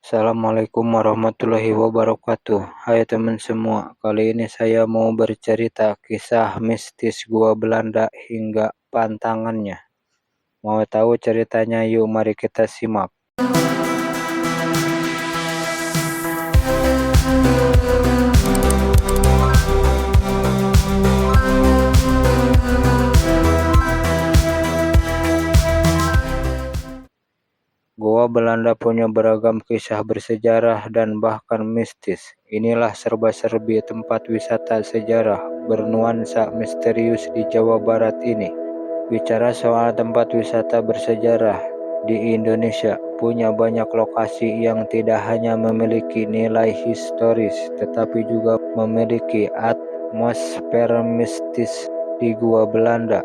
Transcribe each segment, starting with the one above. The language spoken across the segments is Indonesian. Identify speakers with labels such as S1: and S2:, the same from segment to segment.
S1: Assalamualaikum warahmatullahi wabarakatuh. Hai teman semua, kali ini saya mau bercerita kisah mistis Gua Belanda hingga pantangannya. Mau tahu ceritanya? Yuk mari kita simak. Gua Belanda punya beragam kisah bersejarah dan bahkan mistis. Inilah serba-serbi tempat wisata sejarah bernuansa misterius di Jawa Barat ini. Bicara soal tempat wisata bersejarah di Indonesia, punya banyak lokasi yang tidak hanya memiliki nilai historis, tetapi juga memiliki atmosfer mistis di Gua Belanda.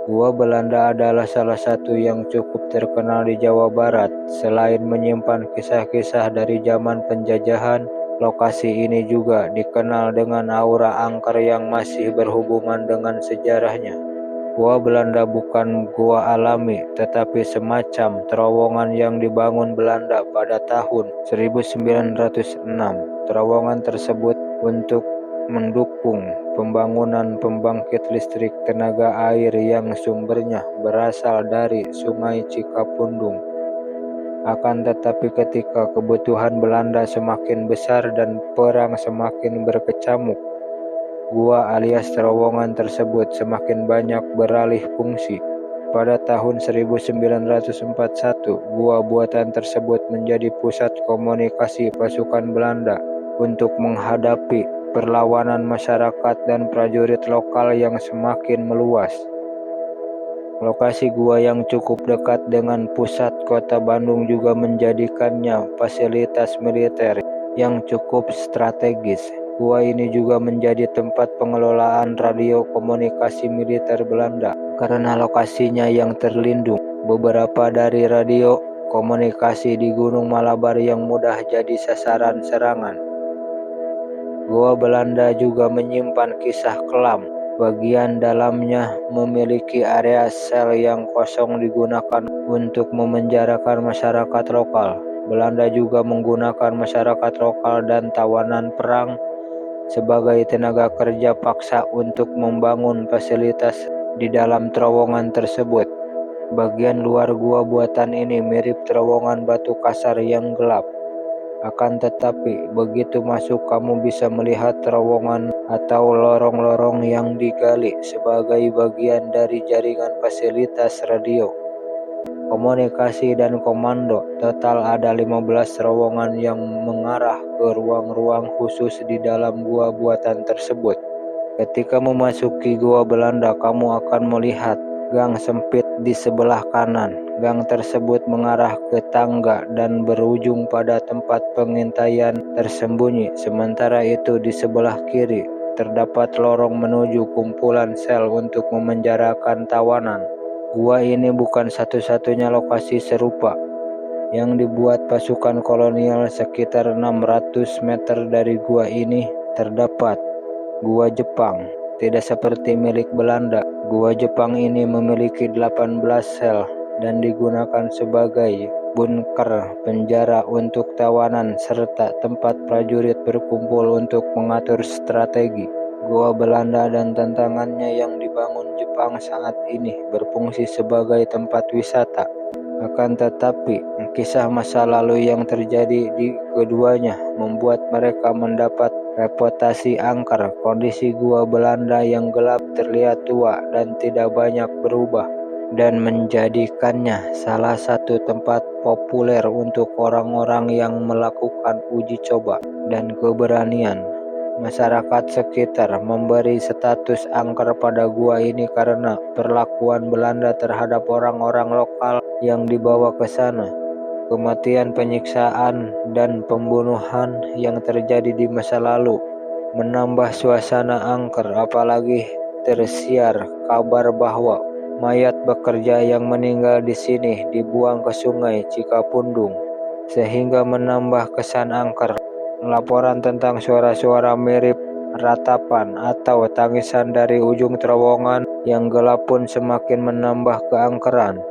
S1: Gua Belanda adalah salah satu yang cukup terkenal di Jawa Barat. Selain menyimpan kisah-kisah dari zaman penjajahan, lokasi ini juga dikenal dengan aura angker yang masih berhubungan dengan sejarahnya. Gua Belanda bukan gua alami, tetapi semacam terowongan yang dibangun Belanda pada tahun 1906. Terowongan tersebut untuk mendukung pembangunan pembangkit listrik tenaga air yang sumbernya berasal dari Sungai Cikapundung. Akan tetapi ketika kebutuhan Belanda semakin besar dan perang semakin berkecamuk, gua alias terowongan tersebut semakin banyak beralih fungsi. Pada tahun 1941, gua buatan tersebut menjadi pusat komunikasi pasukan Belanda untuk menghadapi perlawanan masyarakat dan prajurit lokal yang semakin meluas. Lokasi gua yang cukup dekat dengan pusat kota Bandung juga menjadikannya fasilitas militer yang cukup strategis. Gua ini juga menjadi tempat pengelolaan radio komunikasi militer Belanda karena lokasinya yang terlindung. Beberapa dari radio komunikasi di Gunung Malabar yang mudah jadi sasaran serangan. Gua Belanda juga menyimpan kisah kelam. Bagian dalamnya memiliki area sel yang kosong digunakan untuk memenjarakan masyarakat lokal. Belanda juga menggunakan masyarakat lokal dan tawanan perang sebagai tenaga kerja paksa untuk membangun fasilitas di dalam terowongan tersebut. Bagian luar gua buatan ini mirip terowongan batu kasar yang gelap. Akan tetapi, begitu masuk kamu bisa melihat terowongan atau lorong-lorong yang digali sebagai bagian dari jaringan fasilitas radio, komunikasi dan komando. Total ada 15 terowongan yang mengarah ke ruang-ruang khusus di dalam gua buatan tersebut. Ketika memasuki gua Belanda, kamu akan melihat gang sempit di sebelah kanan. Gang tersebut mengarah ke tangga dan berujung pada tempat pengintaian tersembunyi. Sementara itu di sebelah kiri terdapat lorong menuju kumpulan sel untuk memenjarakan tawanan. Gua ini bukan satu-satunya lokasi serupa yang dibuat pasukan kolonial. Sekitar 600 meter dari gua ini terdapat gua Jepang. Tidak seperti milik Belanda, gua Jepang ini memiliki 18 sel dan digunakan sebagai bunker penjara untuk tawanan serta tempat prajurit berkumpul untuk mengatur strategi. Gua Belanda dan tantangannya yang dibangun Jepang saat ini berfungsi sebagai tempat wisata. Akan tetapi, kisah masa lalu yang terjadi di keduanya membuat mereka mendapat reputasi angker. Kondisi gua Belanda yang gelap, terlihat tua dan tidak banyak berubah, dan menjadikannya salah satu tempat populer untuk orang-orang yang melakukan uji coba dan keberanian. Masyarakat sekitar memberi status angker pada gua ini karena perlakuan Belanda terhadap orang-orang lokal yang dibawa ke sana. Kematian, penyiksaan, dan pembunuhan yang terjadi di masa lalu menambah suasana angker, apalagi tersiar kabar bahwa mayat bekerja yang meninggal di sini dibuang ke Sungai Cikapundung, sehingga menambah kesan angker. Laporan tentang suara-suara mirip ratapan atau tangisan dari ujung terowongan yang gelap pun semakin menambah keangkeran.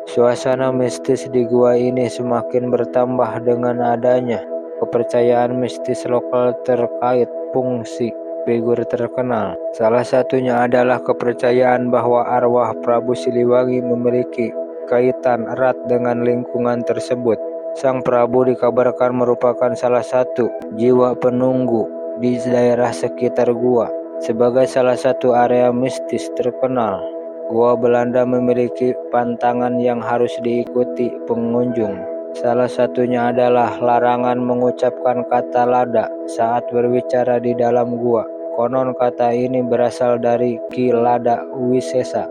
S1: Suasana mistis di gua ini semakin bertambah dengan adanya kepercayaan mistis lokal terkait fungsi figur terkenal. Salah satunya adalah kepercayaan bahwa arwah Prabu Siliwangi memiliki kaitan erat dengan lingkungan tersebut. Sang Prabu dikabarkan merupakan salah satu jiwa penunggu di daerah sekitar gua. Sebagai salah satu area mistis terkenal, Gua Belanda memiliki pantangan yang harus diikuti pengunjung. Salah satunya adalah larangan mengucapkan kata lada saat berbicara di dalam gua. Konon kata ini berasal dari Ki Lada Wisesa,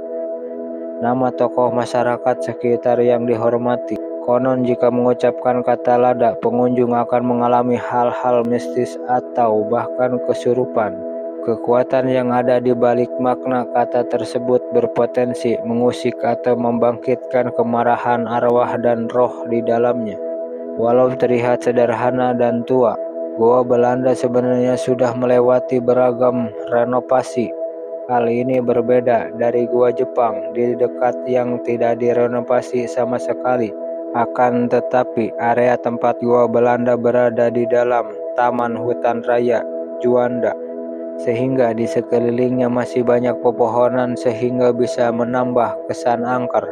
S1: nama tokoh masyarakat sekitar yang dihormati. Konon jika mengucapkan kata lada, pengunjung akan mengalami hal-hal mistis atau bahkan kesurupan. Kekuatan yang ada di balik makna kata tersebut berpotensi mengusik atau membangkitkan kemarahan arwah dan roh di dalamnya. Walau terlihat sederhana dan tua, Goa Belanda sebenarnya sudah melewati beragam renovasi. Hal ini berbeda dari Gua Jepang di dekat yang tidak direnovasi sama sekali. Akan tetapi, area tempat Gua Belanda berada di dalam Taman Hutan Raya Juanda, sehingga di sekelilingnya masih banyak pepohonan sehingga bisa menambah kesan angker.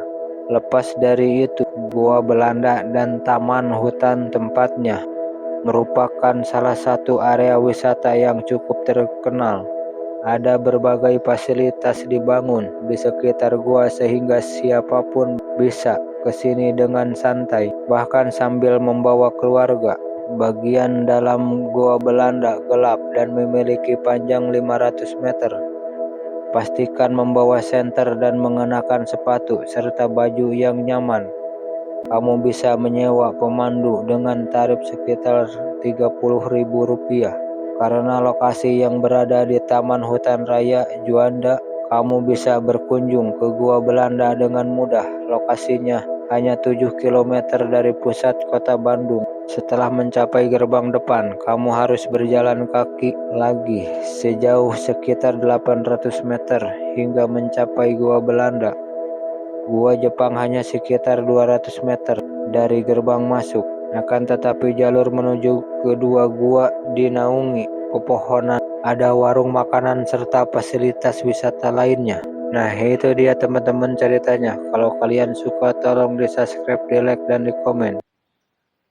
S1: Lepas dari itu, Gua Belanda dan Taman Hutan tempatnya merupakan salah satu area wisata yang cukup terkenal. Ada berbagai fasilitas dibangun di sekitar gua sehingga siapapun bisa ke sini dengan santai, bahkan sambil membawa keluarga. Bagian dalam gua Belanda gelap dan memiliki panjang 500 meter. Pastikan membawa senter dan mengenakan sepatu serta baju yang nyaman. Kamu bisa menyewa pemandu dengan tarif sekitar Rp30.000. Karena lokasi yang berada di Taman Hutan Raya Juanda, kamu bisa berkunjung ke Gua Belanda dengan mudah. Lokasinya hanya 7 km dari pusat kota Bandung. Setelah mencapai gerbang depan, kamu harus berjalan kaki lagi sejauh sekitar 800 meter hingga mencapai Gua Belanda. Gua Jepang hanya sekitar 200 meter dari gerbang masuk. Akan tetapi jalur menuju kedua gua dinaungi pepohonan, ada warung makanan serta fasilitas wisata lainnya. Nah, itu dia teman-teman ceritanya. Kalau kalian suka tolong di subscribe, di like, dan di komen.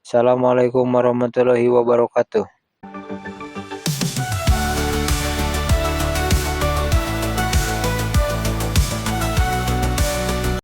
S1: Assalamualaikum warahmatullahi wabarakatuh.